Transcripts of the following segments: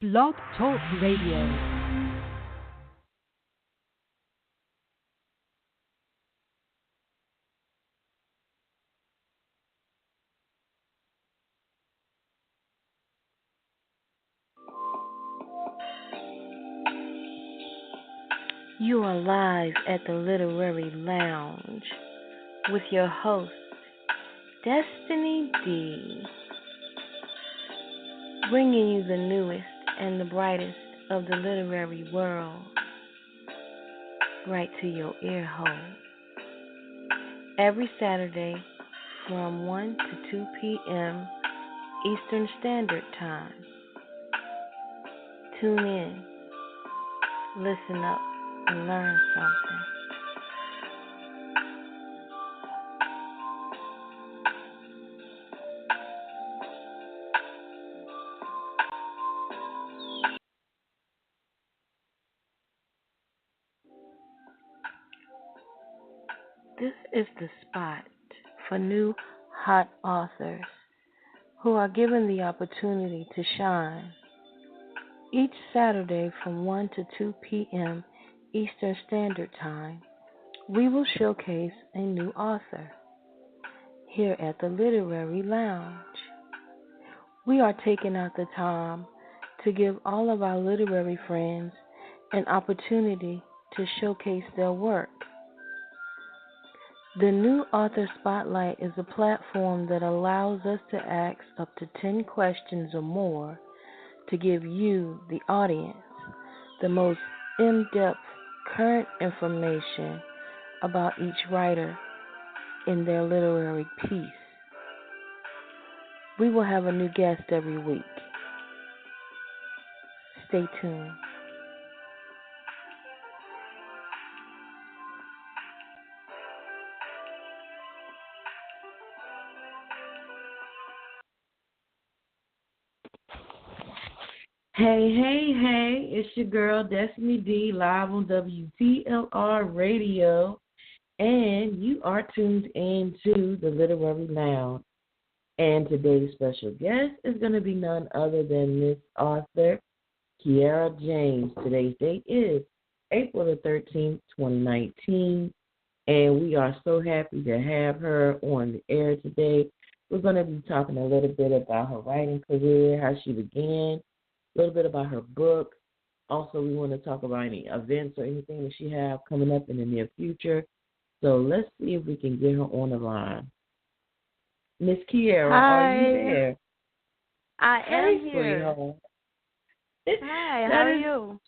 Blog Talk Radio. You are live at the Literary Lounge with your host, Destiny D, bringing you the newest and the brightest of the literary world right to your ear hole. Every Saturday from 1 to 2 p.m. Eastern Standard Time. Tune in, listen up, and learn something. This is the spot for new hot authors who are given the opportunity to shine. Each Saturday from 1 to 2 p.m. Eastern Standard Time, we will showcase a new author here at the Literary Lounge. We are taking out the time to give all of our literary friends an opportunity to showcase their work. The New Author Spotlight is a platform that allows us to ask up to 10 questions or more to give you, the audience, the most in-depth current information about each writer in their literary piece. We will have a new guest every week. Stay tuned. Hey, it's your girl Destiny D live on WTLR radio, and you are tuned in to the Literary Lounge. And today's special guest is going to be none other than Miss Author Keira James. Today's date is April the 13th, 2019, and we are so happy to have her on the air today. We're going to be talking a little bit about her writing career, how she began, a little bit about her book. Also, we want to talk about any events or anything that she has coming up in the near future. So let's see if we can get her on the line. Miss Keira, Hi. are you there? I am Hey, here. sweetheart. Hi, how are you?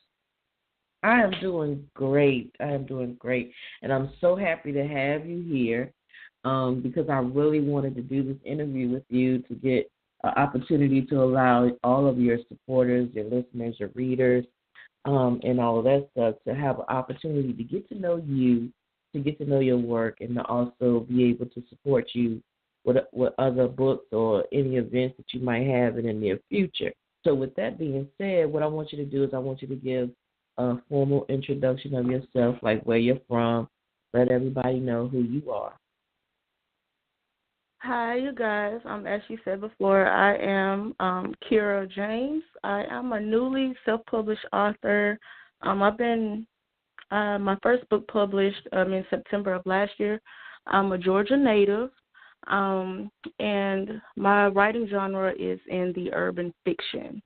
I am doing great. And I'm so happy to have you here because I really wanted to do this interview with you to get an opportunity to allow all of your supporters, your listeners, your readers, and all of that stuff to have an opportunity to get to know you, to get to know your work, and to also be able to support you with other books or any events that you might have in the near future. So with that being said, what I want you to do is I want you to give a formal introduction of yourself, like where you're from, let everybody know who you are. Hi, you guys. As you said before, I am Keira James. I am a newly self-published author. I've been my first book published in September of last year. I'm a Georgia native, and my writing genre is in the urban fiction.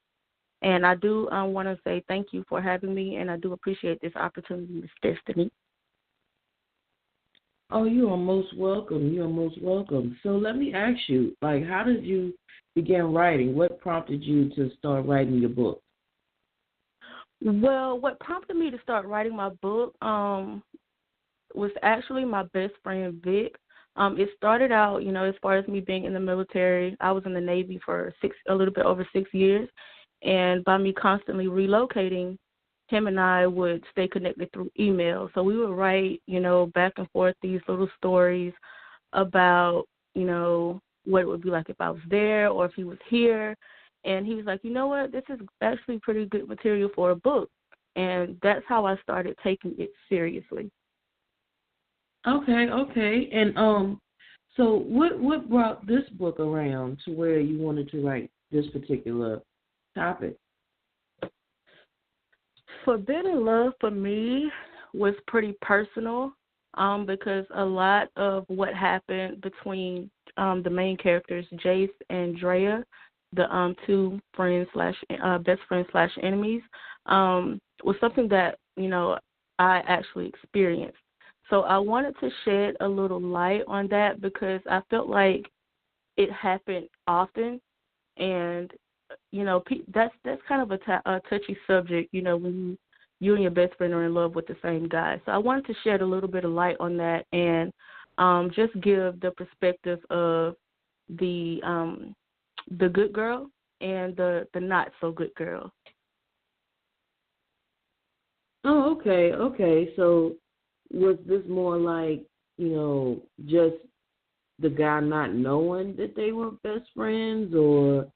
And I do want to say thank you for having me, and I do appreciate this opportunity, Miss Destiny. Oh, you are most welcome. So let me ask you, how did you begin writing? What prompted you to start writing your book? Well, what prompted me to start writing my book was actually my best friend, Vic. It started out, as far as me being in the military. I was in the Navy for a little bit over 6 years, and by me constantly relocating, him and I would stay connected through email. So we would write, back and forth these little stories about, what it would be like if I was there or if he was here. And he was like, you know what, this is actually pretty good material for a book. And that's how I started taking it seriously. Okay. And so what brought this book around to where you wanted to write this particular topic? Forbidden Love for me was pretty personal, because a lot of what happened between the main characters, Jace and Drea, the two friends slash best friends slash enemies, was something that I actually experienced. So I wanted to shed a little light on that because I felt like it happened often, and that's kind of a touchy subject, when you and your best friend are in love with the same guy. So I wanted to shed a little bit of light on that and just give the perspective of the good girl and the not so good girl. Oh, okay, okay. So was this more like, just the guy not knowing that they were best friends, or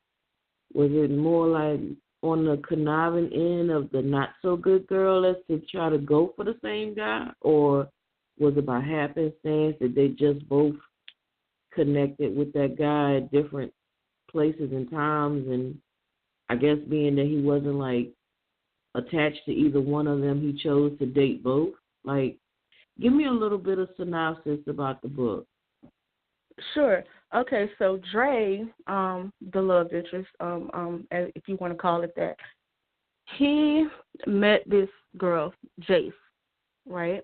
was it more like on the conniving end of the not so good girl as to try to go for the same guy, or was it by happenstance that they just both connected with that guy at different places and times, and I guess being that he wasn't like attached to either one of them, he chose to date both? Like, give me a little bit of synopsis about the book. Sure. Okay, so Dre, the love interest, if you want to call it that, he met this girl, Jace, right?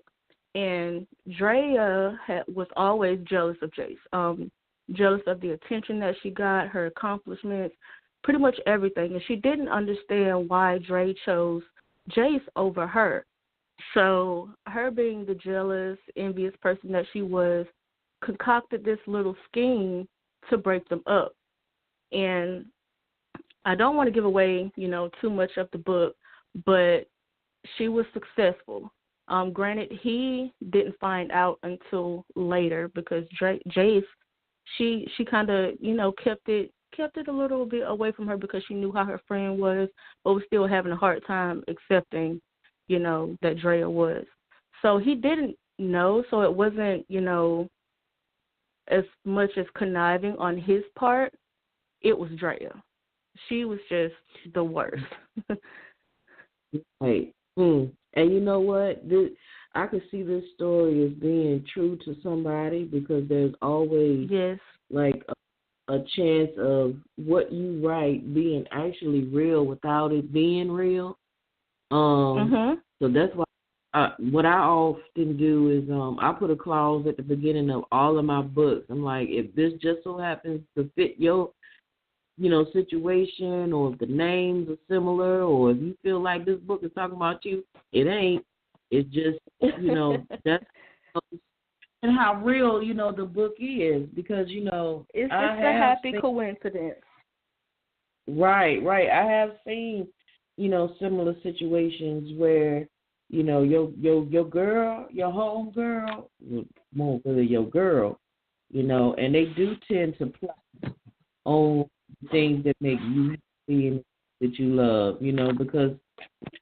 And Drea was always jealous of Jace, jealous of the attention that she got, her accomplishments, pretty much everything. And she didn't understand why Dre chose Jace over her. So her being the jealous, envious person that she was, concocted this little scheme to break them up. And I don't want to give away, too much of the book, but she was successful. Granted, he didn't find out until later because Jace, she kind of, kept it a little bit away from her because she knew how her friend was, but was still having a hard time accepting, that Drea was. So he didn't know, so it wasn't, as much as conniving on his part. It was Drea. She was just the worst. Right. And you know what? I could see this story as being true to somebody because there's always like a chance of what you write being actually real without it being real. So that's why what I often do is I put a clause at the beginning of all of my books. I'm like, if this just so happens to fit your situation, or if the names are similar, or if you feel like this book is talking about you, it ain't. It's just, that's and how real, the book is, because, it's a happy coincidence. Right. I have seen, similar situations where, your girl, your home girl, more really your girl, and they do tend to plot on things that make you happy and that you love, because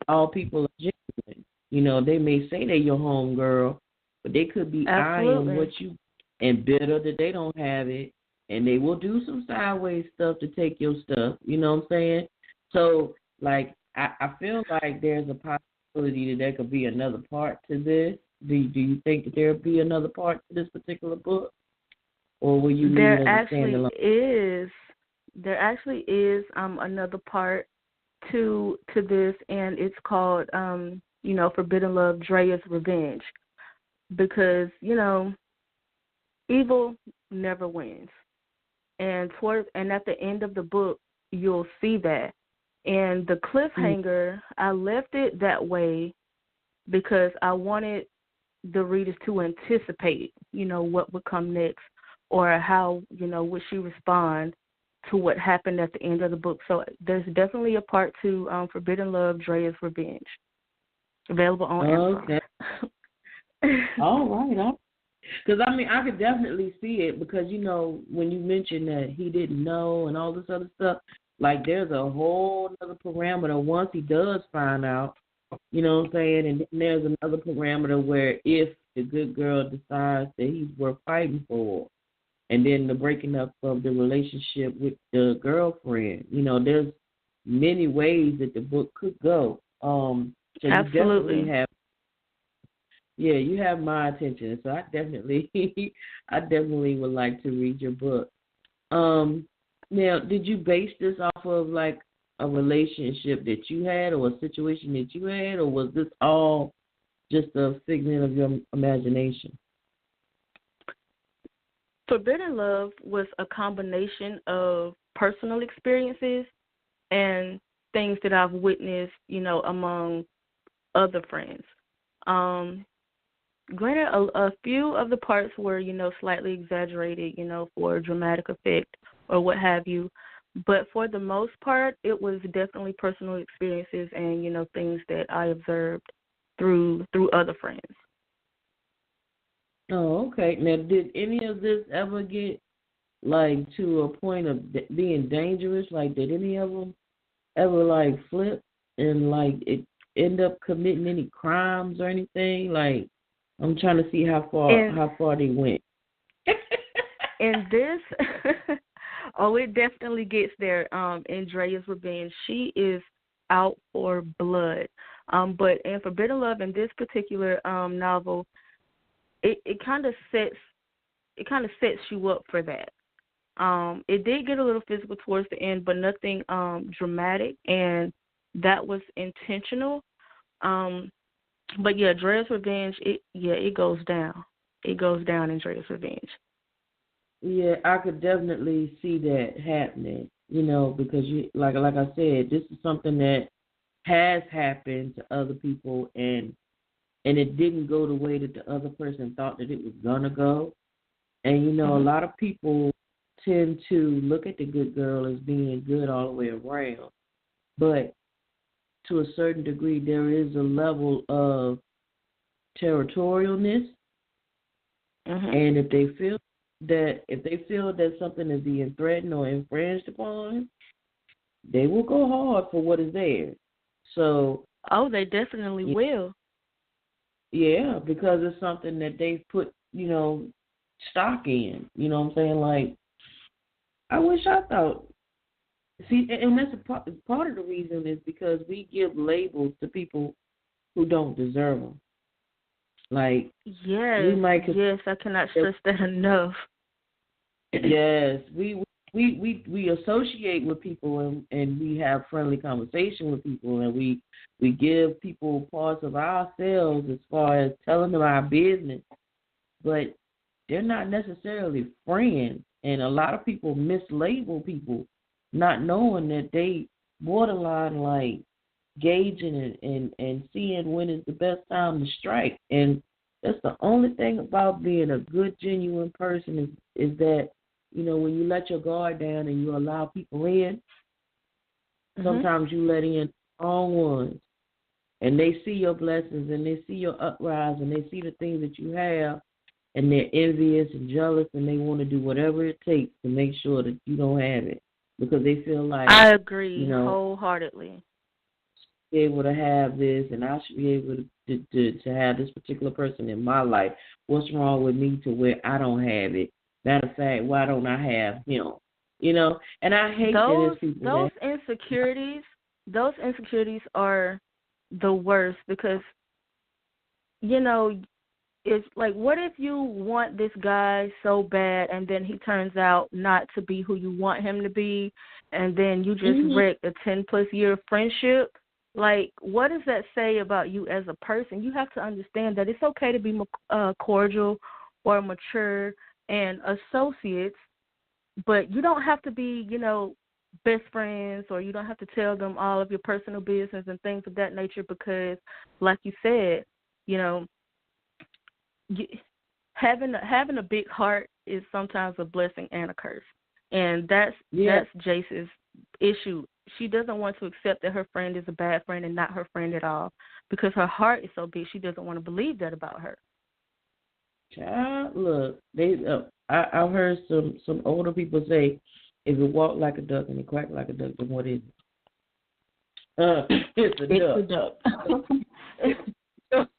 all people are genuine. They may say they're your home girl, but they could be eyeing what you and bitter that they don't have it, and they will do some sideways stuff to take your stuff. You know what I'm saying? So, like, I feel like there's a possibility that there could be another part to this. Do you think that there'll be another part to this particular book, or will you leave it as a standalone? There actually is another part to this, and it's called Forbidden Love, Drea's Revenge, because evil never wins, and at the end of the book you'll see that. And the cliffhanger, I left it that way because I wanted the readers to anticipate, what would come next, or how, would she respond to what happened at the end of the book. So there's definitely a part 2, Forbidden Love, Drea's Revenge, available on Amazon. Okay. All right. Because, I could definitely see it because, when you mentioned that he didn't know and all this other stuff, like there's a whole other parameter once he does find out, you know what I'm saying? And then there's another parameter where if the good girl decides that he's worth fighting for, and then the breaking up of the relationship with the girlfriend, there's many ways that the book could go. So you definitely Absolutely. have, yeah, you have my attention. So I definitely, I definitely would like to read your book. Now, did you base this off of like a relationship that you had or a situation that you had, or was this all just a figment of your imagination? Forbidden Love was a combination of personal experiences and things that I've witnessed, among other friends. Um, Granted, a few of the parts were, slightly exaggerated, for dramatic effect or what have you. But for the most part, it was definitely personal experiences and, things that I observed through other friends. Oh, okay. Now, did any of this ever get like to a point of being dangerous? Like, did any of them ever like flip and like it end up committing any crimes or anything? Like, I'm trying to see how And far they went. in this, oh, it definitely gets there. Andrea's Revenge, she is out for blood. But in Forbidden Love, in this particular novel, it kind of sets you up for that. It did get a little physical towards the end, but nothing dramatic, and that was intentional. But yeah, Drea's Revenge, it goes down. It goes down in Drea's Revenge. Yeah, I could definitely see that happening. Because you like I said, this is something that has happened to other people, and it didn't go the way that the other person thought that it was gonna go. And a Mm-hmm. lot of people tend to look at the good girl as being good all the way around, but to a certain degree, there is a level of territorialness, Mm-hmm. and if they feel that something is being threatened or infringed upon, they will go hard for what is theirs. So, Oh, they definitely will. yeah, because it's something that they've put, stock in. You know what I'm saying? Like, I wish I thought. See, and that's part of the reason is because we give labels to people who don't deserve them. Like, we Yes, might yes, I cannot stress that enough. yes, we associate with people, and we have friendly conversation with people, and we give people parts of ourselves as far as telling them our business, but they're not necessarily friends. And a lot of people mislabel people, not knowing that they borderline like gauging and seeing when is the best time to strike. And that's the only thing about being a good, genuine person is that, when you let your guard down and you allow people in, Mhm. sometimes you let in the wrong ones. And they see your blessings and they see your uprise and they see the things that you have, and they're envious and jealous, and they want to do whatever it takes to make sure that you don't have it, because they feel like, I you agree know, wholeheartedly. be able to have this, and I should be able to have this particular person in my life. What's wrong with me to where I don't have it? Matter of fact, why don't I have him? And I hate that Those there's people those that. insecurities, those insecurities are the worst because you know it's like, what if you want this guy so bad and then he turns out not to be who you want him to be, and then you just Mhm. wreck a 10-plus year friendship? Like, what does that say about you as a person? You have to understand that it's okay to be cordial or mature and associates, but you don't have to be, best friends, or you don't have to tell them all of your personal business and things of that nature because, like you said, you know, you, having a big heart is sometimes a blessing and a curse, and Yeah, that's Jace's issue. She doesn't want to accept that her friend is a bad friend and not her friend at all because her heart is so big. She doesn't want to believe that about her. child, look, I've heard some older people say, if it walk like a duck and it quack like a duck, then what is it? It's a It's a duck. duck.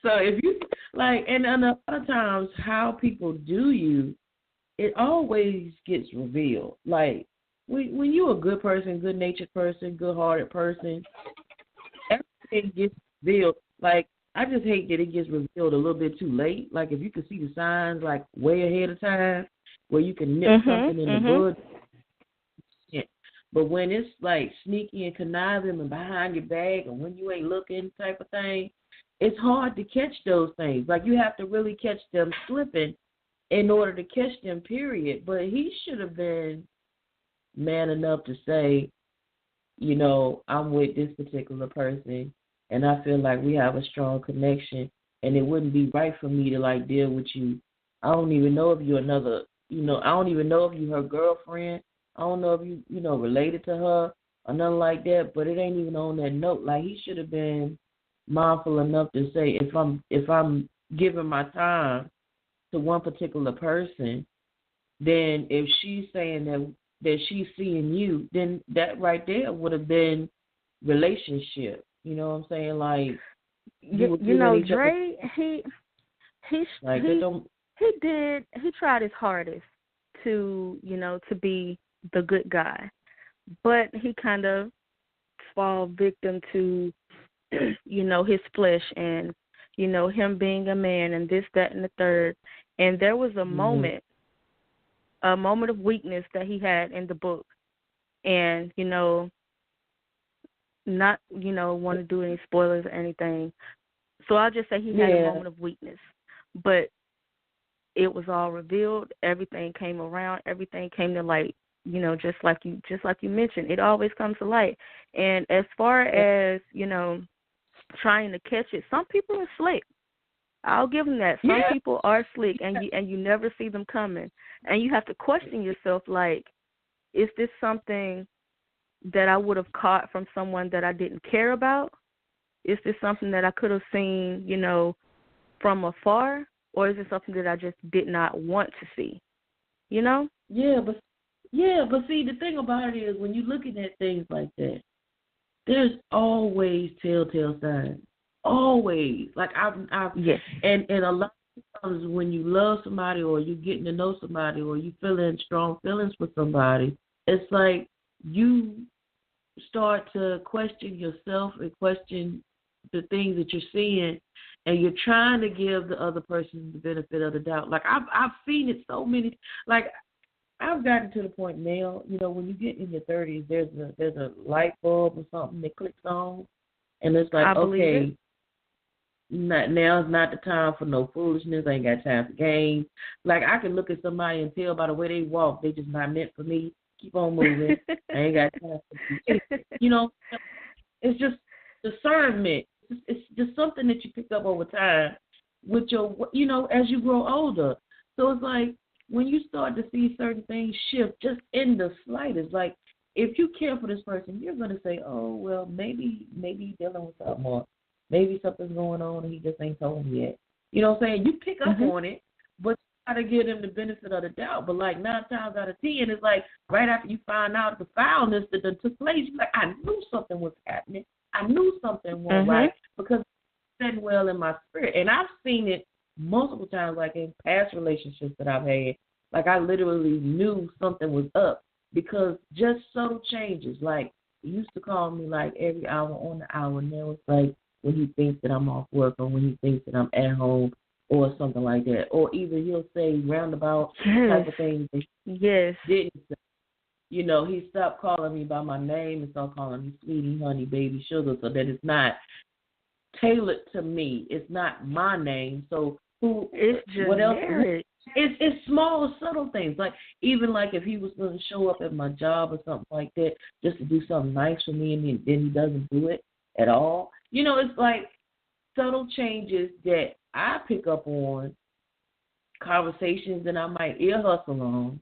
So if you like, and a lot of times how people do you, it always gets revealed. Like when you're a good person, good natured person, good hearted person, everything gets revealed. Like, I just hate that it gets revealed a little bit too late. Like, if you can see the signs, like, way ahead of time, where you can nip something in the bud. Yeah. But when it's, like, sneaky and conniving and behind your back and when you ain't looking type of thing, it's hard to catch those things. Like, you have to really catch them slipping in order to catch them, period. But he should have been man enough to say, you know, I'm with this particular person, and I feel like we have a strong connection, and it wouldn't be right for me to, like, deal with you. I don't even know if you're another, you know, I don't even know if you're her girlfriend. I don't know if you know, related to her or nothing like that, but it ain't even on that note. Like, he should have been mindful enough to say, if I'm giving my time to one particular person, then if she's saying that she's seeing you, then that right there would have been relationship. You know what I'm saying? Like, you know, Dre, he tried his hardest to, you know, to be the good guy, but he kind of fall victim to, you know, his flesh and, you know, him being a man and this, that, and the third. And there was a moment of weakness that he had in the book. And, you know, not, you know, want to do any spoilers or anything. So I'll just say he had a moment of weakness. But it was all revealed. Everything came around. Everything came to light. You know, just like you mentioned, it always comes to light. And as far as, you know, trying to catch it, some people are slick. I'll give them that. Some people are slick, and you never see them coming. And you have to question yourself, like, is this something that I would have caught from someone that I didn't care about? Is this something that I could have seen, you know, from afar? Or is it something that I just did not want to see? You know? Yeah, but see, the thing about it is when you're looking at things like that, there's always telltale signs. Always. Like, I've yes. And a lot of times when you love somebody or you're getting to know somebody or you feeling strong feelings for somebody, it's like you start to question yourself and question the things that you're seeing, and you're trying to give the other person the benefit of the doubt. Like, I've seen it so many. Like, I've gotten to the point now, you know, when you get in your 30s, there's a light bulb or something that clicks on, and it's like, okay, now's not the time for no foolishness. I ain't got time for games. Like, I can look at somebody and tell by the way they walk, they just not meant for me. Keep on moving. I ain't got time for you. You know, it's just discernment. It's just something that you pick up over time with your, you know, as you grow older. So it's like when you start to see certain things shift just in the slightest, like if you care for this person, you're going to say, oh, well, maybe he's dealing with something, or maybe something's going on and he just ain't told me yet. You know what I'm saying? You pick up on it, but you got to give them the benefit of the doubt. But like 9 times out of 10, it's like right after you find out the foulness that took place, you're like, I knew something was happening. I knew something wasn't right because it's sitting well in my spirit. And I've seen it multiple times, like in past relationships that I've had. Like, I literally knew something was up because just subtle changes. Like, he used to call me like every hour on the hour. And now it's like when he thinks that I'm off work or when he thinks that I'm at home or something like that. Or even he'll say roundabout type of things that he didn't say. You know, he stopped calling me by my name and started calling me sweetie, honey, baby, sugar, so that it's not tailored to me. It's not my name. So it's what else? generic. It's small, subtle things. Like, even like if he was going to show up at my job or something like that just to do something nice for me, and then he doesn't do it at all. You know, it's like subtle changes that I pick up on, conversations that I might ear hustle on.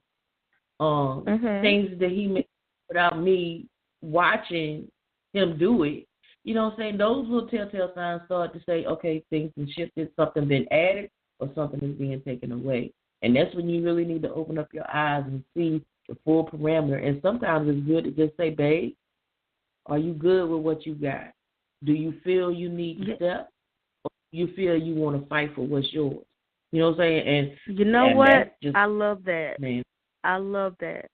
Things that he made without me watching him do it. You know what I'm saying? Those little telltale signs start to say, okay, things have shifted, something been added, or something is being taken away. And that's when you really need to open up your eyes and see the full parameter. And sometimes it's good to just say, babe, are you good with what you got? Do you feel you need to step? Or do you feel you want to fight for what's yours? You know what I'm saying? And you know what? I love that. Man. I love that.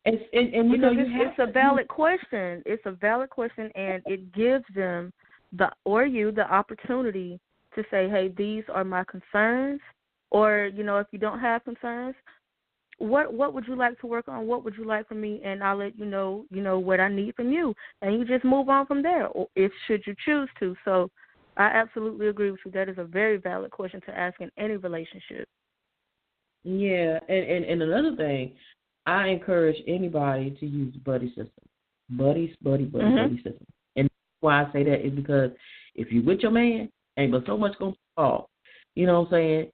And you know, it's a valid question. It's a valid question, and it gives them the opportunity to say, hey, these are my concerns, or, if you don't have concerns, what would you like to work on? What would you like from me? And I'll let you know, what I need from you. And you just move on from there, or if should you choose to. So I absolutely agree with you. That is a very valid question to ask in any relationship. Yeah, and another thing, I encourage anybody to use buddy system. Buddy system. And why I say that is because if you with your man, ain't but so much going to fall. You know what I'm saying?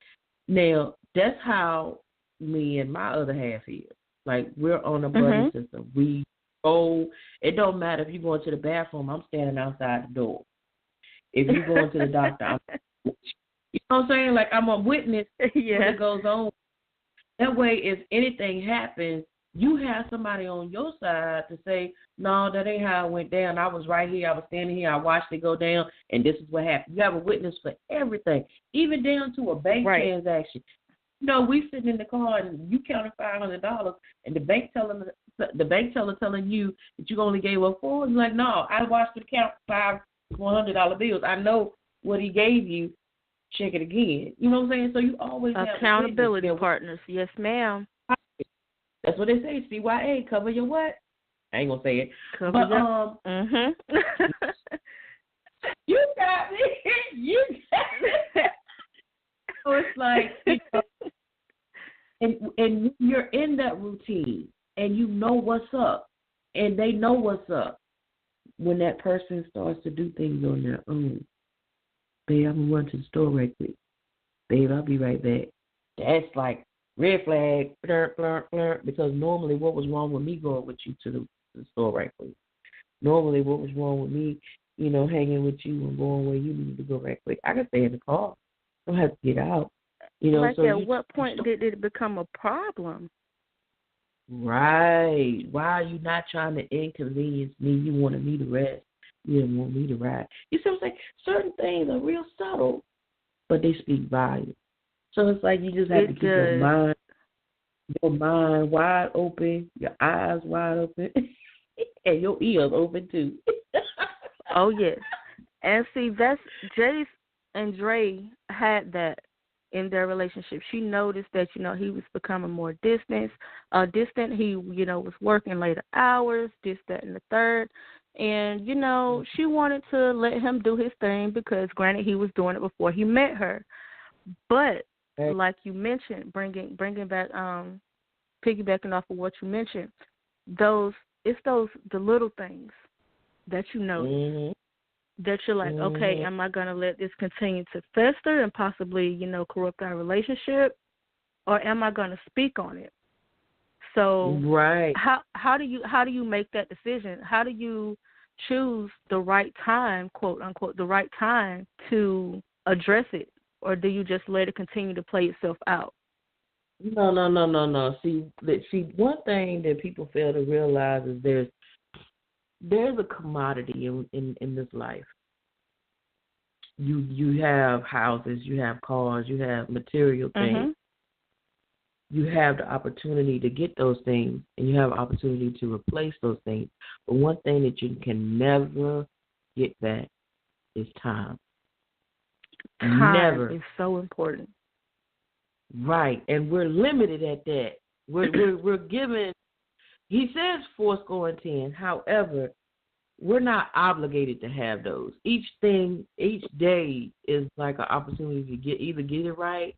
Now, that's how me and my other half is. Like, we're on a buddy system. We go, it don't matter if you're going to the bathroom, I'm standing outside the door. If you're going to the doctor, you know what I'm saying? Like, I'm a witness yeah. when it goes on. That way, if anything happens, you have somebody on your side to say, no, that ain't how it went down. I was right here. I was standing here. I watched it go down, and this is what happened. You have a witness for everything, even down to a bank transaction. We sitting in the car, and you counted $500, and the bank teller telling you that you only gave up $4. You're like, no, I watched him count $100 bills. I know what he gave you. Check it again. You know what I'm saying? So you always have accountability partners. Yes, ma'am. That's what they say. CYA, cover your what? I ain't gonna say it. Cover your. You got me. You got me. So it's like, and you're in that routine, and you know what's up, and they know what's up. When that person starts to do things on their own, babe, I'm gonna run to the store right quick. Babe, I'll be right back. That's like red flag, blur, blur, blur, because normally what was wrong with me going with you to the store right quick? Normally what was wrong with me, hanging with you and going where you need to go right quick? I can stay in the car. I don't have to get out. Like so at what point did it become a problem? Right. Why are you not trying to inconvenience me? You wanted me to rest. You didn't want me to ride. You see what I'm saying? Certain things are real subtle, but they speak volume. So it's like you just have to keep your mind wide open, your eyes wide open, and your ears open too. Oh, yes. And see, that's Jace and Dre had that in their relationship. She noticed that, he was becoming more distant. He, was working later hours, this, that, and the third. And, she wanted to let him do his thing because, granted, he was doing it before he met her. But, like you mentioned, bringing back, piggybacking off of what you mentioned, the little things that you notice. That you're like, okay, am I going to let this continue to fester and possibly, corrupt our relationship, or am I going to speak on it? So, how do you make that decision? How do you choose the right time, quote unquote, the right time to address it, or do you just let it continue to play itself out? No. See, one thing that people fail to realize is there's a commodity in this life. You have houses, you have cars, you have material things. You have the opportunity to get those things, and you have the opportunity to replace those things. But one thing that you can never get back is time. Time is so important. Right, and we're limited at that. We're given. He says 4 10. However, we're not obligated to have those. Each day is like an opportunity to either get it right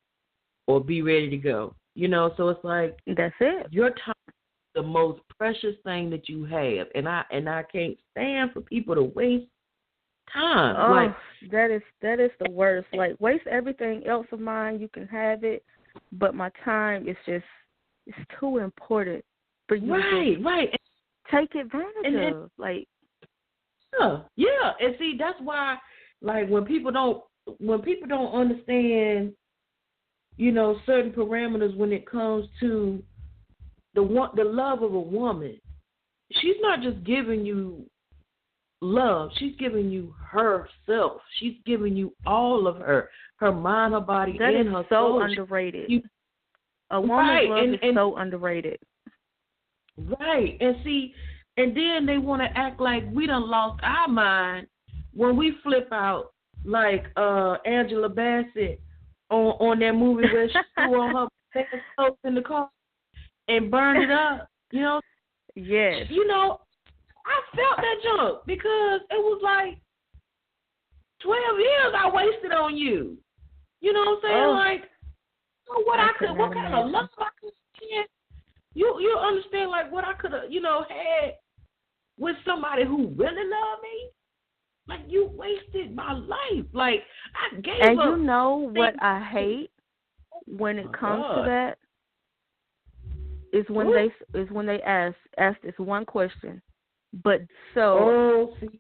or be ready to go. So it's like that's it. Your time is the most precious thing that you have, and I can't stand for people to waste time. Oh, that is the worst. Like, waste everything else of mine. You can have it, but my time is it's too important for you. Right. Take advantage of. Like, yeah. And see, that's why, like, when people don't understand, certain parameters when it comes to the love of a woman, she's not just giving you love. She's giving you herself. She's giving you all of her mind, her body, and her soul. That is so underrated. A woman's love is so underrated. Right. And see, and then they want to act like we done lost our mind when we flip out like Angela Bassett on that movie where she threw on her best clothes in the car and burned it up, you know? Yes. You know, I felt that junk because it was like 12 years I wasted on you. You know what I'm saying? Like, what kind of love I could have. You understand, like, what I could have, had with somebody who really loved me? Like, you wasted my life. Like, I gave up. And you know what I hate when it comes to that is when they ask this one question. But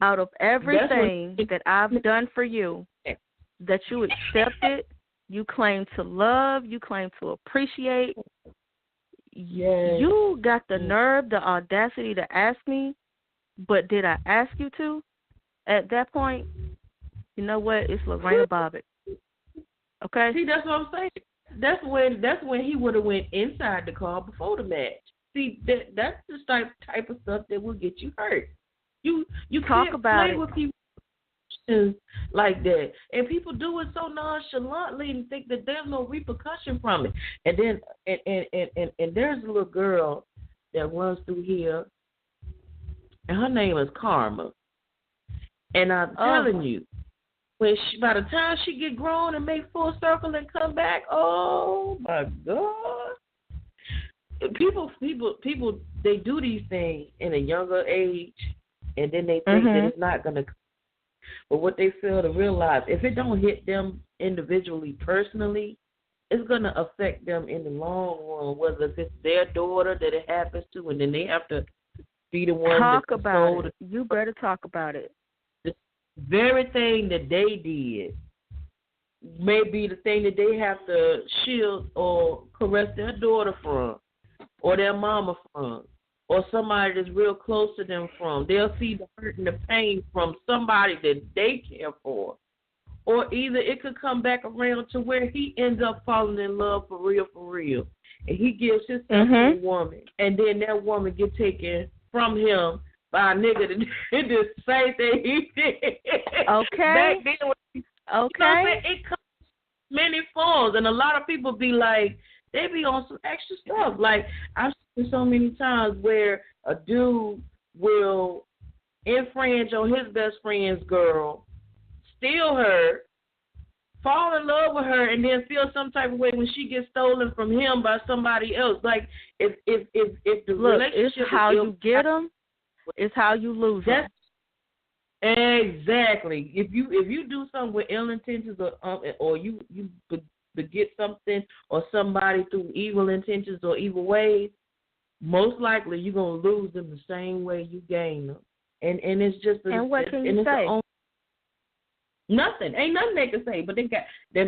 out of everything that I've done for you, that you accepted, you claim to love, you claim to appreciate, you got the nerve, the audacity to ask me, but did I ask you to? At that point, you know what? It's Lorena Bobbitt. Okay? See, that's what I'm saying. That's when he would have went inside the car before the match. See, that's the type of stuff that will get you hurt. You talk can't about play it with people like that, and people do it so nonchalantly and think that there's no repercussion from it. And then and there's a little girl that runs through here, and her name is Karma. And I'm telling you, by the time she get grown and make full circle and come back, oh my God. People, they do these things in a younger age, and then they think that it's not going to. But what they fail to realize, if it don't hit them individually, personally, it's going to affect them in the long run, whether it's their daughter that it happens to, and then they have to be the one talk about it. You better talk about it. The very thing that they did may be the thing that they have to shield or caress their daughter from, or their mama from, or somebody that's real close to them from. They'll see the hurt and the pain from somebody that they care for. Or either it could come back around to where he ends up falling in love for real. And he gives himself to a woman. And then that woman gets taken from him by a nigga that did the same thing he did. Okay. Back then, it comes in many forms. And a lot of people be like, they be on some extra stuff. Like, I've seen so many times where a dude will infringe on his best friend's girl, steal her, fall in love with her, and then feel some type of way when she gets stolen from him by somebody else. Like, if the relationship it's how you get them, it's how you lose them. Exactly. If you do something with ill intentions, or you get something or somebody through evil intentions or evil ways, most likely you're gonna lose them the same way you gain them. And it's just and what can you say? Nothing. Ain't nothing they can say. But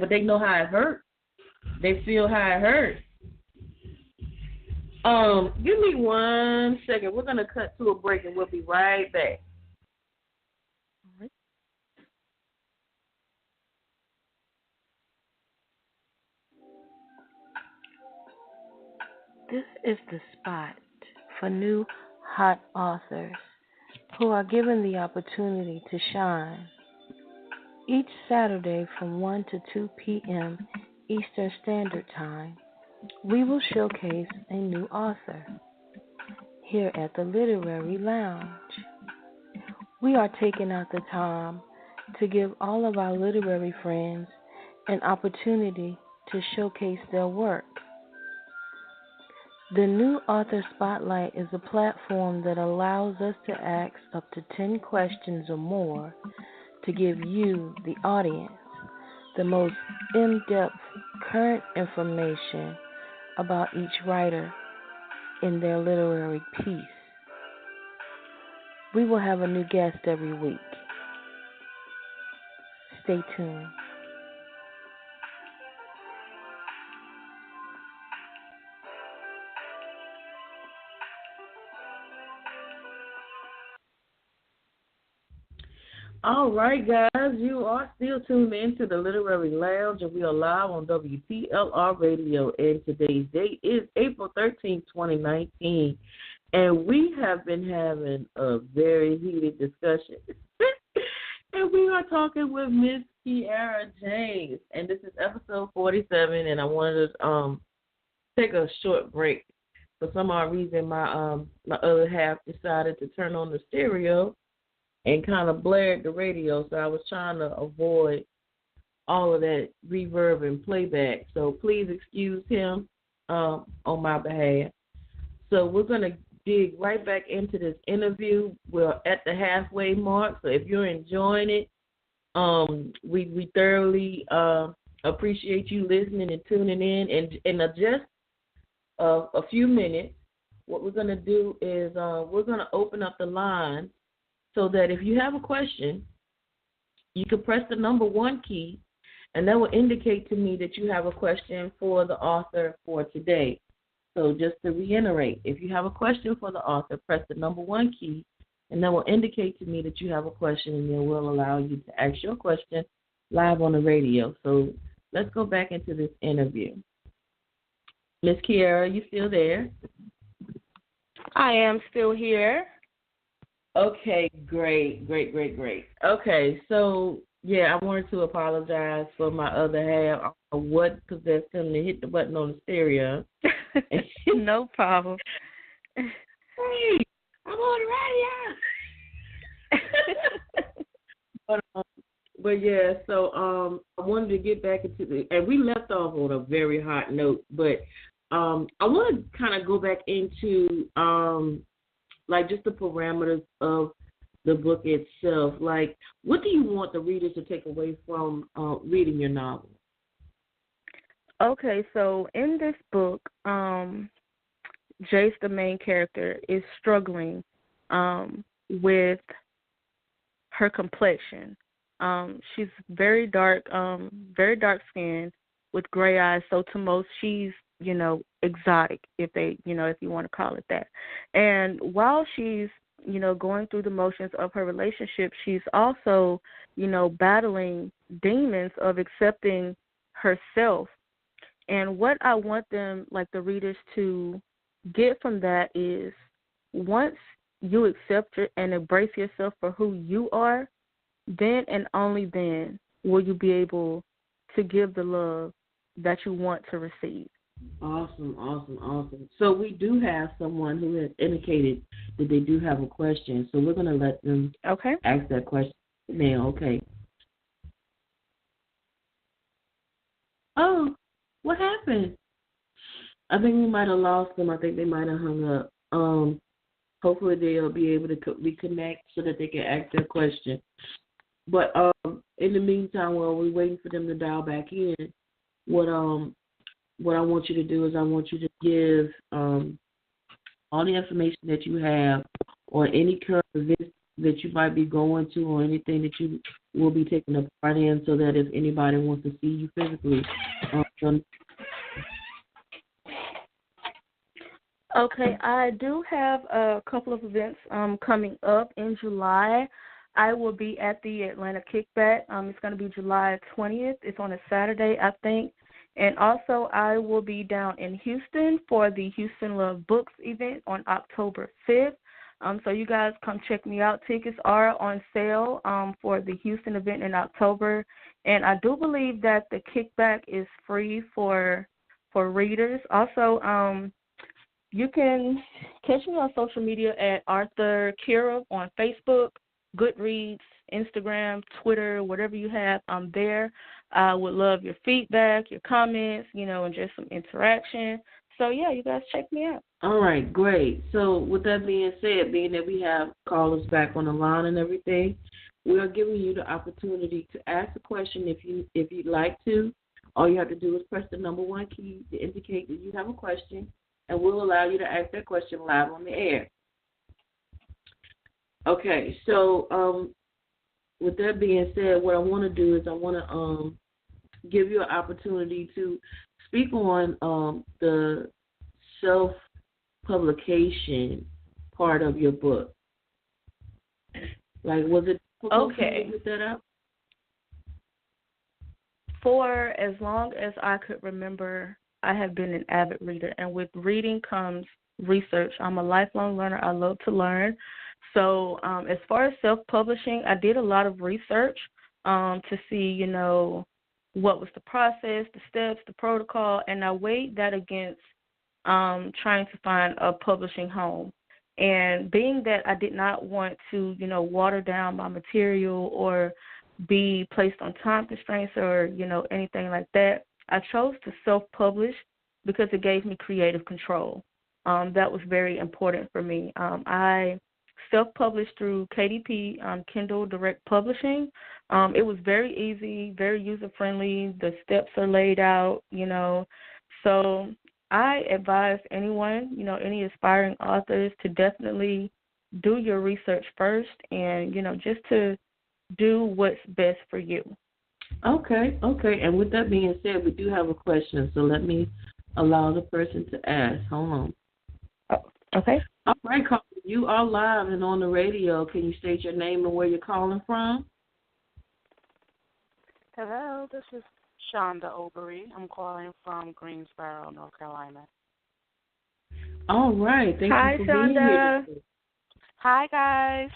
they know how it hurt. They feel how it hurt. Give me 1 second. We're gonna cut to a break and we'll be right back. This is the spot for new hot authors who are given the opportunity to shine. Each Saturday from 1 to 2 p.m. Eastern Standard Time, we will showcase a new author here at the Literary Lounge. We are taking out the time to give all of our literary friends an opportunity to showcase their work. The New Author Spotlight is a platform that allows us to ask up to 10 questions or more to give you, the audience, the most in-depth current information about each writer in their literary piece. We will have a new guest every week. Stay tuned. All right, guys, you are still tuned into the Literary Lounge, and we are live on WTLR Radio, and today's date is April 13, 2019, and we have been having a very heated discussion. And we are talking with Miss Keira James, and this is episode 47. And I wanted to take a short break. For some odd reason, my other half decided to turn on the stereo and kind of blared the radio. So I was trying to avoid all of that reverb and playback. So please excuse him on my behalf. So we're going to dig right back into this interview. We're at the halfway mark. So if you're enjoying it, we thoroughly appreciate you listening and tuning in. And just a few minutes, what we're going to do is we're going to open up the line so that if you have a question, you can press the number 1 key, and that will indicate to me that you have a question for the author for today. So just to reiterate, if you have a question for the author, press the number 1 key, and that will indicate to me that you have a question, and then we'll allow you to ask your question live on the radio. So let's go back into this interview. Miss Keira, are you still there? I am still here. Okay, great. Okay, so, yeah, I wanted to apologize for my other half. I don't know what possessed him to hit the button on the stereo. No problem. Hey, I'm on the radio. but yeah, so I wanted to get back into and we left off on a very hot note, but I want to kind of go back into like just the parameters of the book itself. Like, what do you want the readers to take away from reading your novel? Okay, so in this book, Jace, the main character, is struggling with her complexion. She's very dark skinned with gray eyes. So to most, she's exotic, if you want to call it that. And while she's going through the motions of her relationship, she's also battling demons of accepting herself. And what I want them, like the readers, to get from that is once you accept and embrace yourself for who you are, then and only then will you be able to give the love that you want to receive. Awesome. So we do have someone who has indicated that they do have a question. So we're going to let them ask that question now. Okay. Oh, what happened? I think we might have lost them. I think they might have hung up. Hopefully they'll be able to reconnect so that they can ask their question. But in the meantime, while we're waiting for them to dial back in, what I want you to do is I want you to give all the information that you have or any current events that you might be going to or anything that you will be taking a part in, so that if anybody wants to see you physically. Okay, I do have a couple of events coming up in July. I will be at the Atlanta Kickback. It's going to be July 20th. It's on a Saturday, I think. And also I will be down in Houston for the Houston Love Books event on October 5th. So you guys come check me out. Tickets are on sale for the Houston event in October. And I do believe that the kickback is free for readers. Also, you can catch me on social media at Arthur Keira on Facebook, Goodreads, Instagram, Twitter, whatever you have, I'm there. I would love your feedback, your comments, and just some interaction. So, yeah, you guys check me out. All right, great. So with that being said, being that we have callers back on the line and everything, we are giving you the opportunity to ask a question if you'd like to. All you have to do is press the number 1 key to indicate that you have a question, and we'll allow you to ask that question live on the air. Okay, so with that being said, what I want to do is I want to give you an opportunity to speak on the self-publication part of your book. Like, was it okay to get that up? For as long as I could remember, I have been an avid reader, and with reading comes research. I'm a lifelong learner. I love to learn. So as far as self-publishing, I did a lot of research to see, what was the process, the steps, the protocol, and I weighed that against trying to find a publishing home. And being that I did not want to, water down my material or be placed on time constraints or, anything like that, I chose to self-publish because it gave me creative control. That was very important for me. I self-published through KDP, Kindle Direct Publishing. It was very easy, very user-friendly. The steps are laid out, So I advise anyone, any aspiring authors to definitely do your research first and, just to do what's best for you. Okay. And with that being said, we do have a question, so let me allow the person to ask. Hold on. Oh, okay. All right, Carl, you are live and on the radio. Can you state your name and where you're calling from? Hello, this is Shonda Obery. I'm calling from Greensboro, North Carolina. All right. Thank Hi, you for Shonda. being here. Hi, guys.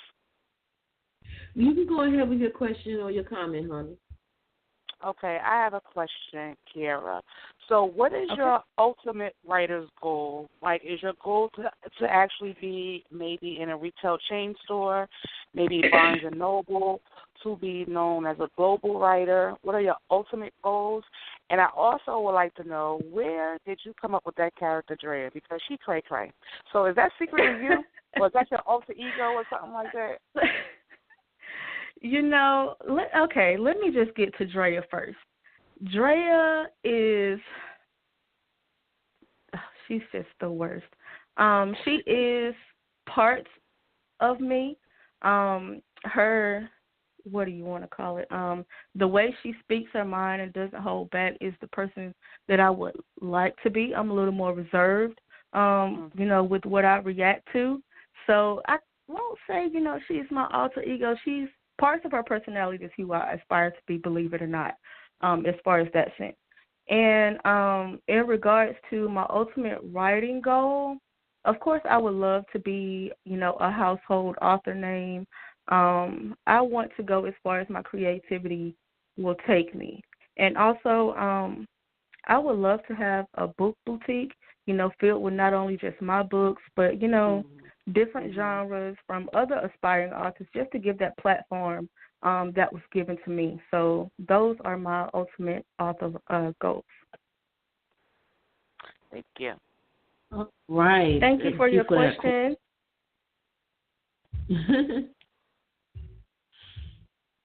You can go ahead with your question or your comment, honey. Okay, I have a question, Keira. So what is your ultimate writer's goal? Like, is your goal to actually be maybe in a retail chain store, maybe Barnes & Noble, to be known as a global writer? What are your ultimate goals? And I also would like to know, where did you come up with that character, Drea? Because she cray-cray. So is that secretly you, or is that your alter ego or something like that? Let me just get to Drea first. Drea she's just the worst. She is parts of me. Her, what do you want to call it? The way she speaks her mind and doesn't hold back is the person that I would like to be. I'm a little more reserved, with what I react to. So I won't say, she's my alter ego. She's parts of her personality is who I aspire to be, believe it or not, as far as that sense. And in regards to my ultimate writing goal, of course, I would love to be, a household author name. I want to go as far as my creativity will take me. And also, I would love to have a book boutique, filled with not only just my books, but, different genres from other aspiring authors, just to give that platform that was given to me. So those are my ultimate author goals. Thank you. All right. Thank you for your question.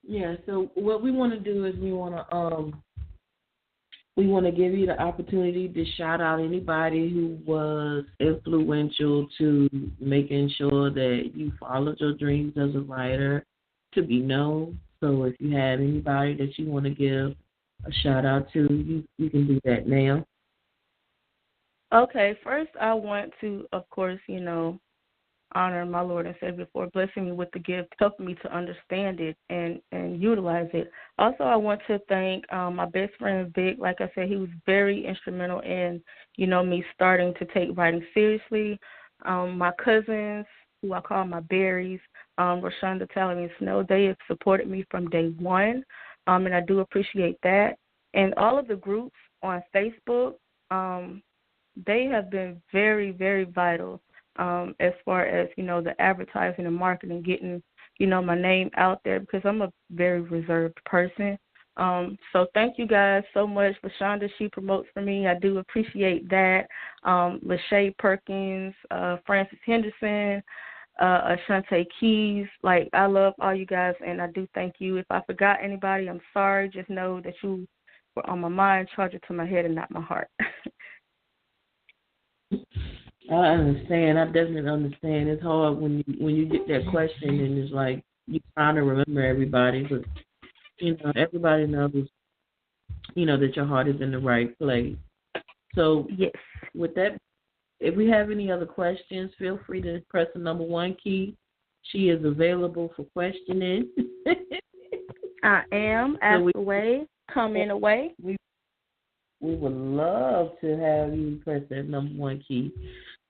Yeah, so what we want to do is we want to give you the opportunity to shout out anybody who was influential to making sure that you followed your dreams as a writer to be known. So if you have anybody that you want to give a shout out to, you can do that now. Okay, first I want to, of course, honor my Lord and Savior for blessing me with the gift, helping me to understand it and utilize it. Also, I want to thank my best friend, Vic. Like I said, he was very instrumental in, me starting to take writing seriously. My cousins, who I call my berries, Rashonda, Tally, and Snow, they have supported me from day one, and I do appreciate that. And all of the groups on Facebook, they have been very, very vital. As far as, the advertising and marketing, getting, my name out there, because I'm a very reserved person. So thank you guys so much. LaShonda, she promotes for me. I do appreciate that. Lachey Perkins, Francis Henderson, Ashante Keys. Like, I love all you guys, and I do thank you. If I forgot anybody, I'm sorry. Just know that you were on my mind, charge it to my head and not my heart. I understand. I definitely understand. It's hard when you get that question and it's like you're trying to remember everybody, but everybody knows, that your heart is in the right place. So yes. With that, if we have any other questions, feel free to press the number 1 key. She is available for questioning. I am. Ask away. Comment away. We would love to have you press that number 1 key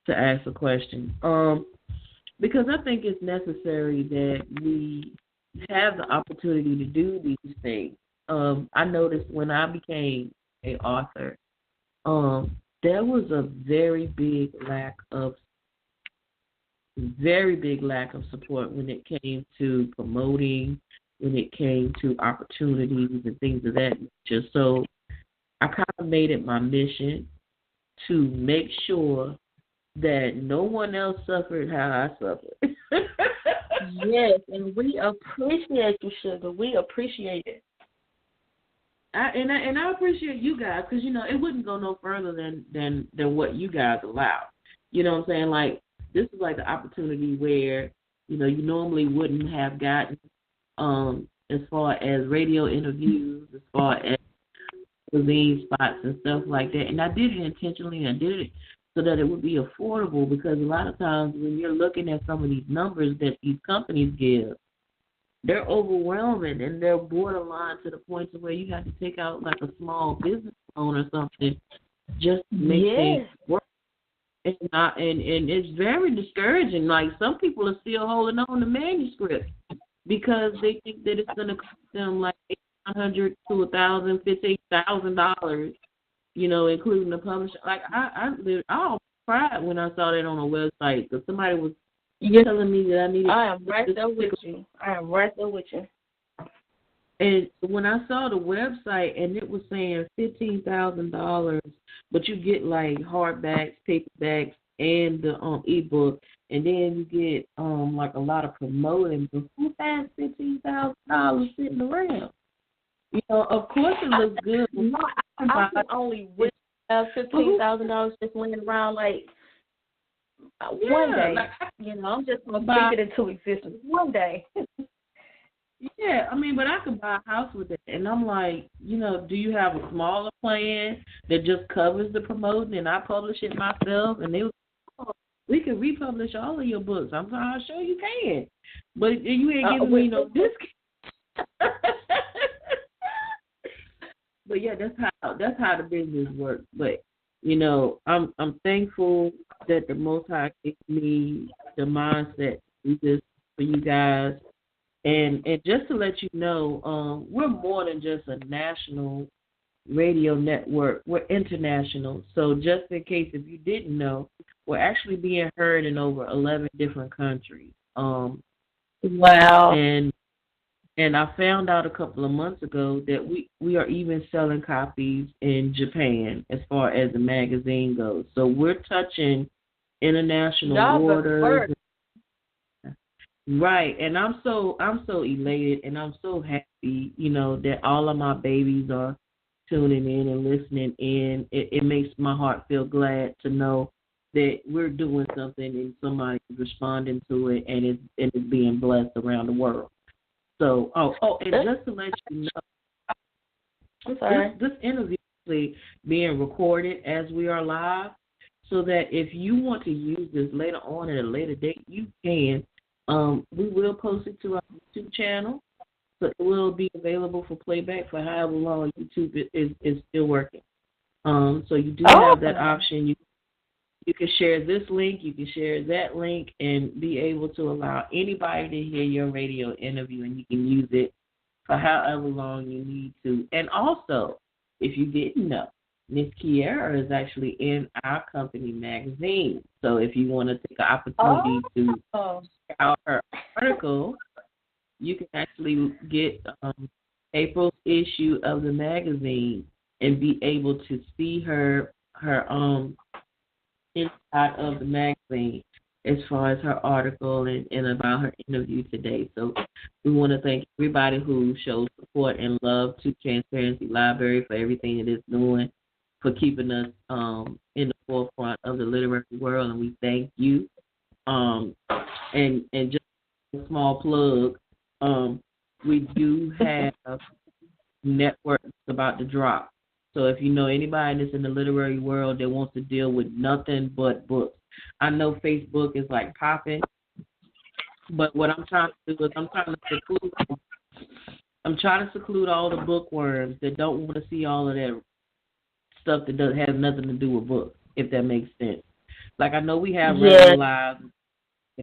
to ask a question. because I think it's necessary that we have the opportunity to do these things. I noticed when I became an author, there was a very big lack of support when it came to promoting, when it came to opportunities and things of that nature. So I kind of made it my mission to make sure that no one else suffered how I suffered. Yes, and we appreciate you, Sugar. We appreciate it. I appreciate you guys because, it wouldn't go no further than what you guys allow. You know what I'm saying? Like, this is like the opportunity where, you normally wouldn't have gotten as far as radio interviews, as far as magazine spots and stuff like that. And I did it intentionally. I did it so that it would be affordable because a lot of times when you're looking at some of these numbers that these companies give, they're overwhelming and they're borderline to the point to where you have to take out like a small business loan or something just to make things work. And it's very discouraging. Like, some people are still holding on to manuscripts because they think that it's going to cost them like $800 to $1,000, $15,000, including the publisher. Like, I almost cried when I saw that on a website because somebody was telling me that I needed. I am right there with you. And when I saw the website and it was saying $15,000, but you get like hardbacks, paperbacks, and the ebook, and then you get like a lot of promoting. But who has $15,000 sitting around? Of course it looks good. I can only wish $15,000 just laying around like one day. Like, I'm just gonna speak it into existence one day. Yeah, but I could buy a house with it. And I'm like, do you have a smaller plan that just covers the promoting and I publish it myself? And they were, we can republish all of your books. I'm sure you can. But you ain't giving me no discount. But yeah, that's how the business works. But, I'm thankful that the Most High gave me the mindset to do this for you guys. And just to let you know, we're more than just a national radio network. We're international. So just in case if you didn't know, we're actually being heard in over 11 different countries. Wow. And I found out a couple of months ago that we are even selling copies in Japan as far as the magazine goes. So we're touching international waters. Right, and I'm so elated, and I'm so happy, that all of my babies are tuning in and listening in. It makes my heart feel glad to know that we're doing something and somebody's responding to it, and it's being blessed around the world. So, and just to let you know, I'm sorry. This interview is being recorded as we are live, so that if you want to use this later on at a later date, you can. We will post it to our YouTube channel, so it will be available for playback for however long YouTube is still working. So you do have that option. You can share this link, you can share that link, and be able to allow anybody to hear your radio interview, and you can use it for however long you need to. And also, if you didn't know, Miss Keira is actually in our company magazine. So if you want to take an opportunity to check out her article, you can actually get April's issue of the magazine and be able to see her inside of the magazine as far as her article and about her interview today. So we want to thank everybody who shows support and love to Transparency Library for everything it is doing, for keeping us in the forefront of the literary world, and we thank you. And just a small plug, we do have networks about to drop. So if you know anybody that's in the literary world that wants to deal with nothing but books, I know Facebook is like popping, but what I'm trying to do is I'm trying to seclude all the bookworms that don't want to see all of that stuff that has nothing to do with books, if that makes sense. Like, I know we have regular lives,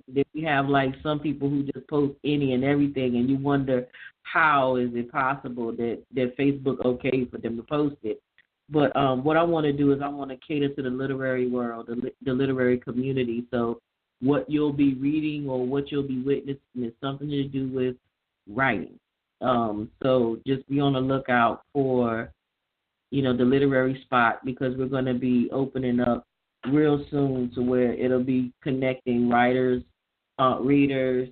Then we have like some people who just post any and everything, and you wonder how is it possible that Facebook okay for them to post it. But what I want to do is I want to cater to the literary world, the literary community. So what you'll be reading or what you'll be witnessing is something to do with writing. So just be on the lookout for, the literary spot, because we're going to be opening up real soon to where it'll be connecting writers, readers,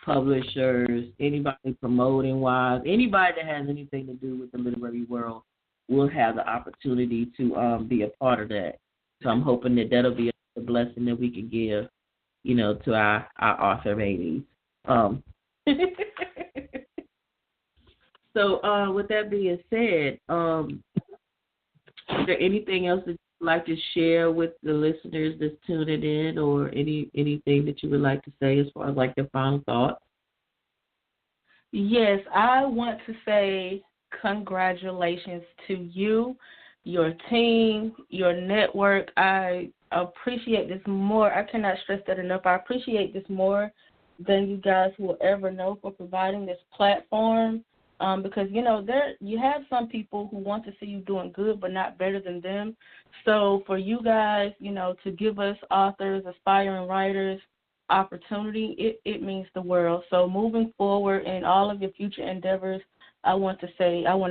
publishers, anybody promoting wise, anybody that has anything to do with the literary world will have the opportunity to be a part of that. So I'm hoping that that'll be a blessing that we can give, to our author babies. So with that being said, is there anything else that you'd like to share with the listeners that's tuning in, or anything that you would like to say as far as like your final thoughts? Yes, I want to say congratulations to you, your team, your network. I appreciate this more. I cannot stress that enough. I appreciate this more than you guys will ever know for providing this platform. Because, there you have some people who want to see you doing good but not better than them. So for you guys, to give us authors, aspiring writers, opportunity, it means the world. So moving forward in all of your future endeavors, I want to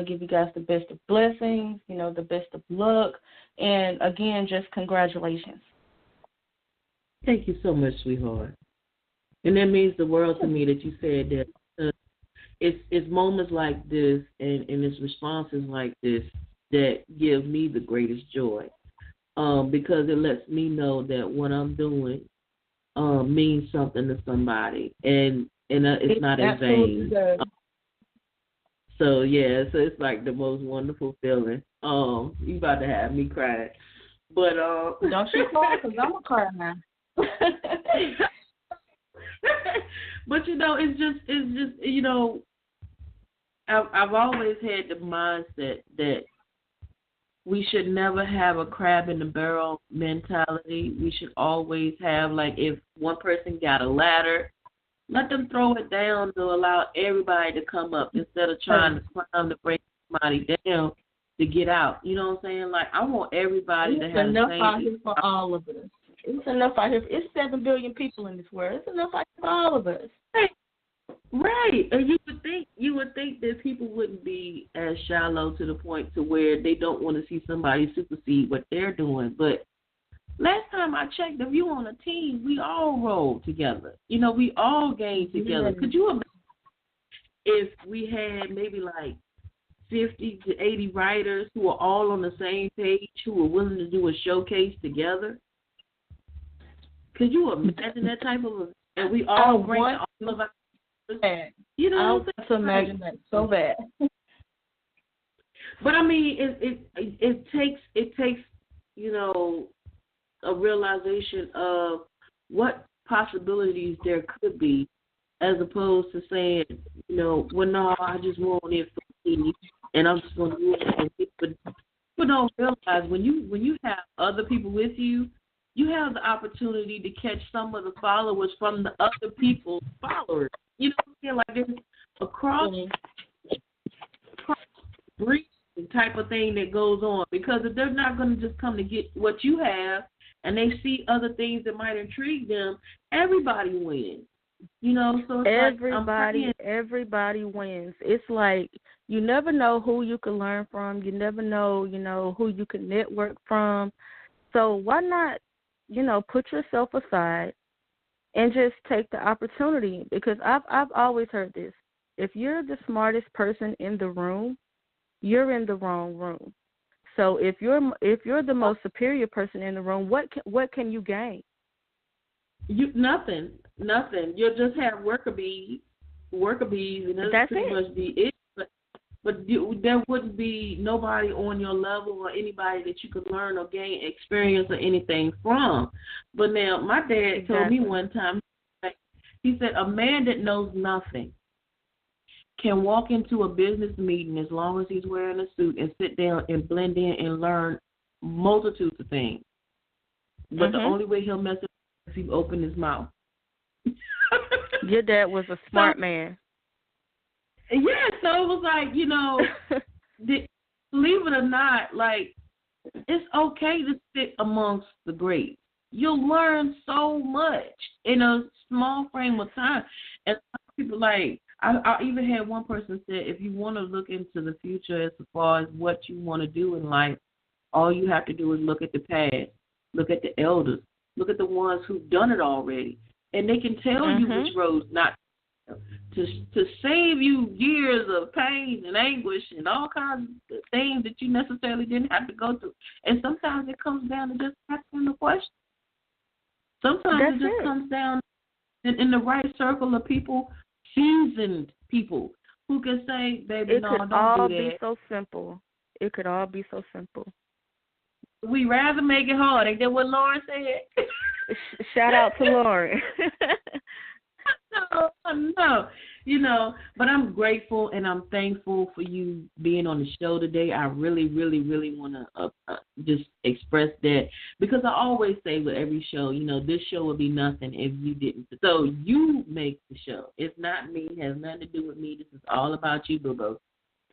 give you guys the best of blessings, the best of luck. And, again, just congratulations. Thank you so much, sweetheart. And that means the world to me that you said that. It's moments like this and it's responses like this that give me the greatest joy, because it lets me know that what I'm doing means something to somebody, and it's not in vain. So it's like the most wonderful feeling. You about to have me crying, but don't you cry, because I'm gonna cry now. But it's just I've always had the mindset that we should never have a crab in the barrel mentality. We should always have, like, if one person got a ladder, let them throw it down to allow everybody to come up instead of trying to climb to bring somebody down to get out. You know what I'm saying? Like, I want everybody to have the same. It's enough out here for all of us. It's enough out here. It's 7 billion people in this world. It's enough out here for all of us. Right, and you would think that people wouldn't be as shallow to the point to where they don't want to see somebody supersede what they're doing. But last time I checked, if you on a team, we all roll together. We all game together. Could you imagine if we had maybe like 50 to 80 writers who are all on the same page, who are willing to do a showcase together? Could you imagine that type of? And we all bring all of our. I want to imagine that so bad. But I mean, it takes a realization of what possibilities there could be, as opposed to saying, well, no, I just want it for me, and I'm just going to do it. But people don't realize when you have other people with you, you have the opportunity to catch some of the followers from the other people's followers. You know what I'm saying? Like there's a cross breed type of thing that goes on, because if they're not going to just come to get what you have and they see other things that might intrigue them, everybody wins. So it's everybody wins. It's like you never know who you can learn from. You never know, who you can network from. So why not, put yourself aside and just take the opportunity, because I've always heard this. If you're the smartest person in the room, you're in the wrong room. So if you're the most superior person in the room, what can you gain? Nothing. You'll just have worker bees, and that's pretty much be it. But there wouldn't be nobody on your level or anybody that you could learn or gain experience or anything from. But now, my dad told me one time, he said, a man that knows nothing can walk into a business meeting as long as he's wearing a suit and sit down and blend in and learn multitudes of things. But the only way he'll mess up is if he open his mouth. Your dad was a smart man. Yeah, so it was like, believe it or not, like, it's okay to sit amongst the greats. You'll learn so much in a small frame of time. And some people, like, I even had one person say, if you want to look into the future as far as what you want to do in life, all you have to do is look at the past, look at the elders, look at the ones who've done it already. And they can tell you which roads not to save you years of pain and anguish and all kinds of things that you necessarily didn't have to go through. And sometimes it comes down to just asking the question. Sometimes it just comes down in the right circle of people, seasoned people, who can say, baby, no, don't do that. It could all be so simple. It could all be so simple. We rather make it hard. Ain't that what Lauren said? Shout out to Lauren. No, but I'm grateful and I'm thankful for you being on the show today. I really, really, really want to just express that, because I always say with every show, this show would be nothing if you didn't. So you make the show. It's not me. It has nothing to do with me. This is all about you, boo-boo.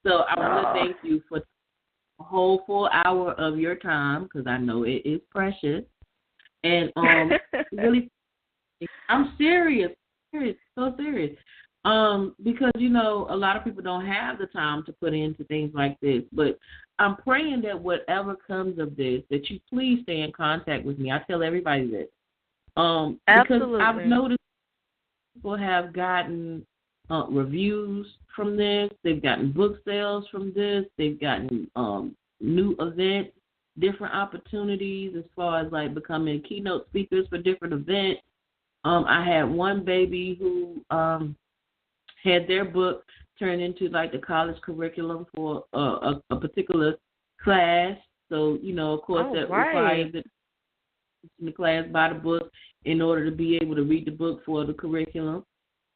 So I want to thank you for a whole full hour of your time, because I know it is precious. And really, I'm serious, so serious. Because, a lot of people don't have the time to put into things like this. But I'm praying that whatever comes of this, that you please stay in contact with me. I tell everybody this. Because I've noticed people have gotten reviews from this. They've gotten book sales from this. They've gotten new events, different opportunities as far as, like, becoming keynote speakers for different events. I had one baby who had their book turned into, like, the college curriculum for a particular class. So, of course, that requires that the class buy the book in order to be able to read the book for the curriculum.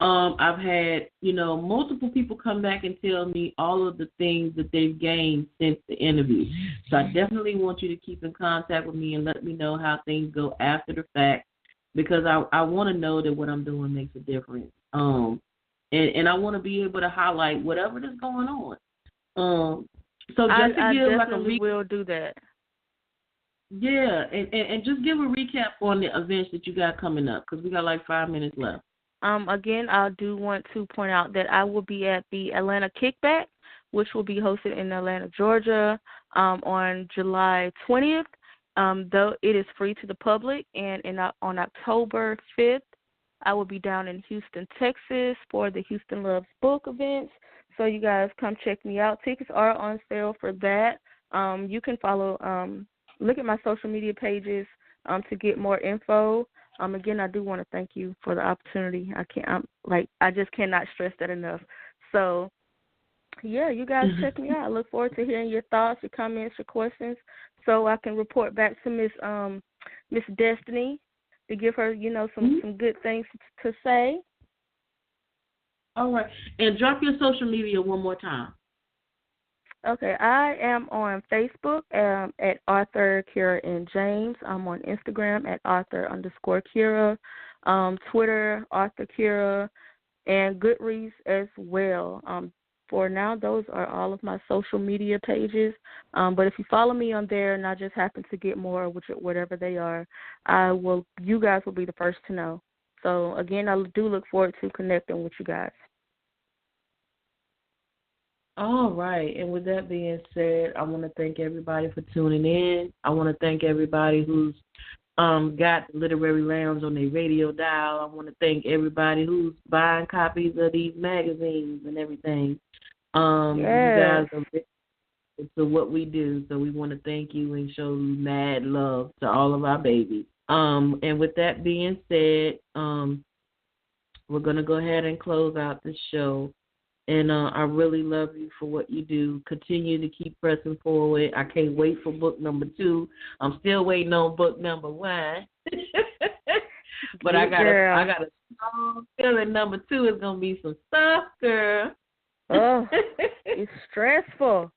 I've had, multiple people come back and tell me all of the things that they've gained since the interview. So I definitely want you to keep in contact with me and let me know how things go after the fact, because I want to know that what I'm doing makes a difference. And I want to be able to highlight whatever is going on. So just to give like a will do that. Yeah, and just give a recap on the events that you got coming up, because we got like 5 minutes left. Again, I do want to point out that I will be at the Atlanta Kickback, which will be hosted in Atlanta, Georgia, on July 20th. Though it is free to the public, and on October 5th, I will be down in Houston, Texas for the Houston Loves Book events. So you guys come check me out. Tickets are on sale for that. You can look at my social media pages to get more info. Again, I do want to thank you for the opportunity. I just cannot stress that enough. So, yeah, you guys check me out. I look forward to hearing your thoughts, your comments, your questions, so I can report back to Miss Destiny to give her, some good things to say. All right. And drop your social media one more time. Okay, I am on Facebook at Arthur, Keira, and James. I'm on Instagram at Arthur_Keira, Twitter, Arthur Keira, and Goodreads as well. For now, those are all of my social media pages. But if you follow me on there and I just happen to get more, whatever they are, you guys will be the first to know. So, again, I do look forward to connecting with you guys. All right. And with that being said, I want to thank everybody for tuning in. I want to thank everybody who's got Literary Lounge on their radio dial. I want to thank everybody who's buying copies of these magazines and everything. You guys are to what we do, so we want to thank you and show you mad love to all of our babies. And with that being said, we're going to go ahead and close out the show. And I really love you for what you do. Continue to keep pressing forward. I can't wait for book number 2. I'm still waiting on book number 1. But I got a strong feeling number 2 is gonna be some stuff, girl. Oh, it's stressful.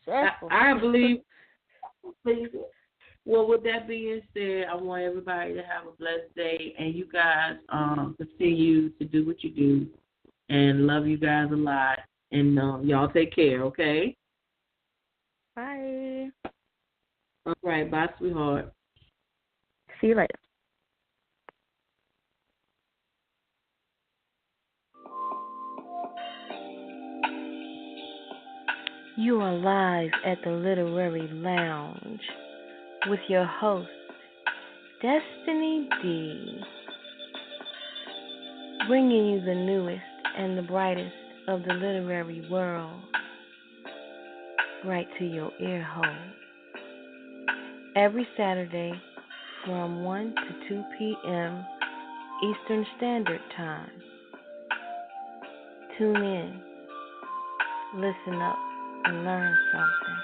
I believe it. Well, with that being said, I want everybody to have a blessed day, and you guys continue to do what you do, and love you guys a lot, and y'all take care, okay? Bye. All right, bye, sweetheart. See you later. You are live at the Literary Lounge with your host, Destiny D, bringing you the newest and the brightest of the literary world right to your ear hole. Every Saturday from 1 to 2 p.m. Eastern Standard Time. Tune in, listen up, and learn something.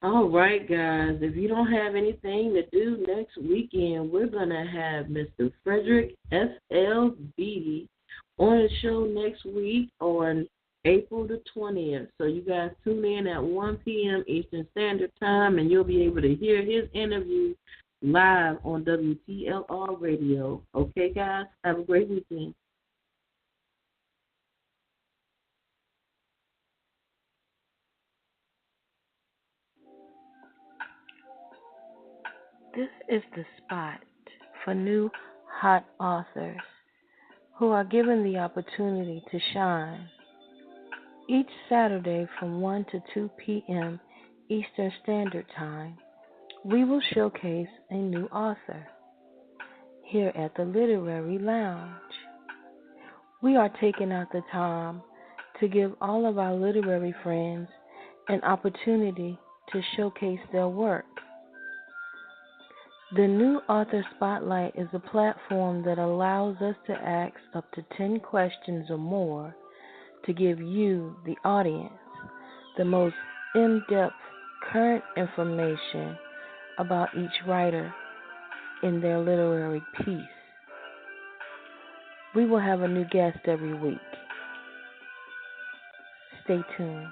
All right, guys. If you don't have anything to do next weekend, we're going to have Mr. Frederick S.L. Beatty on the show next week on April the 20th. So you guys tune in at 1 p.m. Eastern Standard Time, and you'll be able to hear his interview live on WTLR Radio. Okay, guys? Have a great weekend. This is the spot for new hot authors who are given the opportunity to shine. Each Saturday from 1 to 2 p.m. Eastern Standard Time, we will showcase a new author here at the Literary Lounge. We are taking out the time to give all of our literary friends an opportunity to showcase their work. The New Author Spotlight is a platform that allows us to ask up to 10 questions or more to give you, the audience, the most in-depth current information about each writer in their literary piece. We will have a new guest every week. Stay tuned.